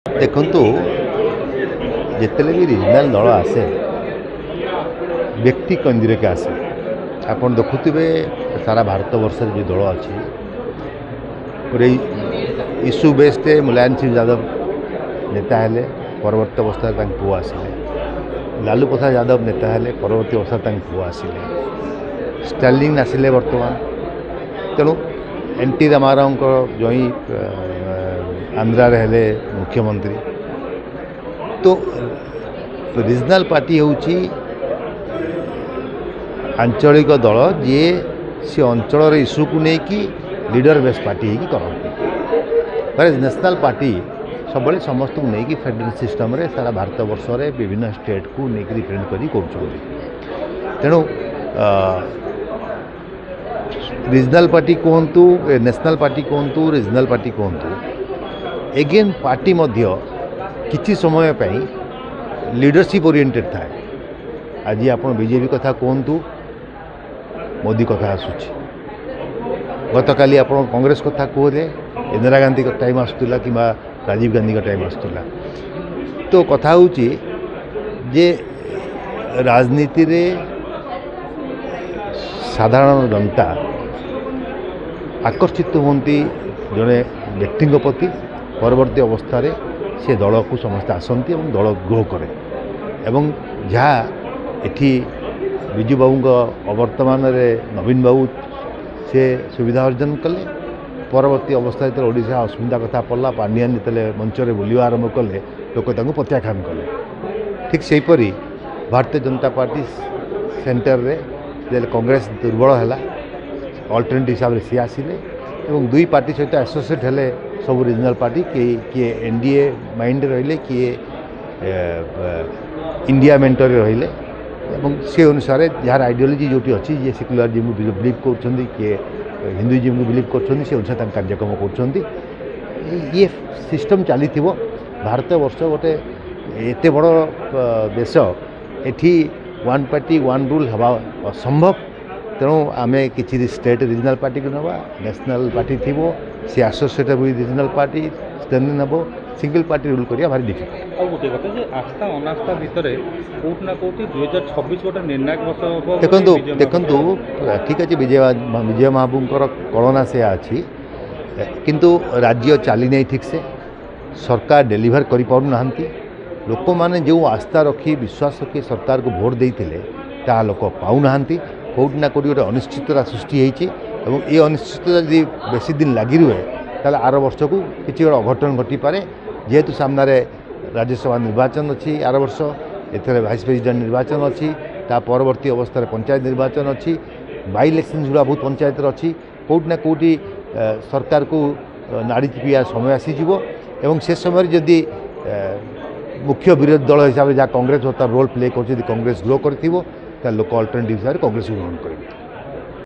ଦେଖନ୍ତୁ ଯେତେବେଳେ ବି ରିଜନାଲ ଦଳ ଆସେ ବ୍ୟକ୍ତି କେନ୍ଦ୍ରିକ ଆସେ। ଆପଣ ଦେଖୁଥିବେ ସାରା ଭାରତ ବର୍ଷରେ ଯେଉଁ ଦଳ ଅଛି ଗୋଟେ ଇସ୍ୟୁ ବେସ୍ଡ ମୁଲାୟମ ସିଂ ଯାଦବ ନେତା ହେଲେ, ପରବର୍ତ୍ତୀ ଅବସ୍ଥାରେ ତାଙ୍କ ପୁଅ ଆସିଲେ। ଲାଲୁ ପ୍ରସାଦ ଯାଦବ ନେତା ହେଲେ, ପରବର୍ତ୍ତୀ ଅବସ୍ଥାରେ ତାଙ୍କ ପୁଅ ଆସିଲେ। ଷ୍ଟାଲିନ ଆସିଲେ ବର୍ତ୍ତମାନ। ତେଣୁ ଏନ୍ଟି ରାମାରାଓଙ୍କ ଜଇଁ ଆନ୍ଧ୍ରାରେ ହେଲେ ମୁଖ୍ୟମନ୍ତ୍ରୀ। तो रिजनाल पार्टी होउची आंचलिक दल जी सी अंचल इश्यू को लेकिन लीडर बेस पार्टी करते। नेशनल पार्टी सब समस्त को लेकिन फेडरल सिस्टम रे सारा भारत वर्ष रे विभिन्न स्टेट को लेकिन रिप्रेजेंट करी तेणु रिजनाल पार्टी कहतु, नेशनल पार्टी कहतु, रिजनाल पार्टी कहतु, एगेन पार्टी मध्य किसी समय लीडरशिप ओरिएंटेड थाए। आज आप बीजेपी कथा कहतु, मोदी कथा आसूची। गत काली आप कांग्रेस कथा कहले, इंदिरा गांधी का टाइम आसूला कि राजीव गांधी का टाइम आसूला। तो कथा होची जे राजनीति रे साधारण जनता आकर्षित होती जड़े व्यक्ति प्रति। परवर्ती अवस्था रे से दल को समस्त आसती और दल ग्रो करे। एवं जहाँ एठी विजु बाबू अवर्तमान नवीन बाबू से सुविधा अर्जन कले। परवर्ती अवस्था जो ओडिशा असुविधा कथा पड़ा, पांडियान जो मंचर बुलवा आरंभ कले, लोक प्रत्याख्यान कले। ठीक से हीपरी भारतीय जनता पार्टी सेंटर रे कांग्रेस दुर्बल है, अल्टरनेटिव हिसाब से सी आसिले और दुई पार्टी सहित एसोसिएट हेले सब रिजनल पार्टी किए एनडीए माइंड रहिले, किए इंडिया मेंटर रहिले। से अनुसार जार आइडियोलॉजी जोटी अच्छी ये सेक्युलरिज्म को बिलीव कर, किए हिंदुइज्म को बिलीव कर, से अनुसार कार्यक्रम कर। ये सिस्टम चली भारत वर्ष गोटे एत बड़ देश, एठी वन पार्टी वन रूल हवा असंभव। तेणु आम किसी स्टेट रिजनल पार्टी को नवा, नेशनल पार्टी थी सी एसोसिएट विथ रिजनल पार्टी नब, सिंगल पार्टी रूल करिया भारी डिफिकल्ट। गोटे कथा जे आस्था अनास्था भितर कोट ना कोटी 2026 गोटे निर्णायक वर्ष देखंतु ठीक अच्छे विजय महाबूंकर कलना से अच्छी, किंतु राज्य चली नहीं ठीक से, सरकार डेलीवर कर पाना। लोक मैंने जो आस्था रखी विश्वास रखी सरकार को भोट देते ता लोक पाऊना। कौट ना कौटी गोटे अनिश्चितता सृष्टि होती और ये अनिश्चितता जब बेसी दिन लगी रुहे ताले आर वर्ष को किसी गोटे अघटन घटीपे। जेहेतु सामने राज्यसभा निर्वाचन अच्छी, आर वर्ष एथर वाइस प्रेसिडेंट निर्वाचन अच्छी, ता परवर्ती अवस्था पंचायत निर्वाचन अच्छी, बाई इलेक्शन गुड़ा बहुत पंचायत अच्छी। कौट ना कौटी सरकार को नाड़ी चिपिया समय आसीजिवो एवं से समय जदि मुख्य विरोधी दल हिसाब से जहाँ कांग्रेस होता रोल प्ले कर, कांग्रेस ग्रो कर लोक अल्टरनेटिव हिसाब से कांग्रेस को ग्रहण करेंगे।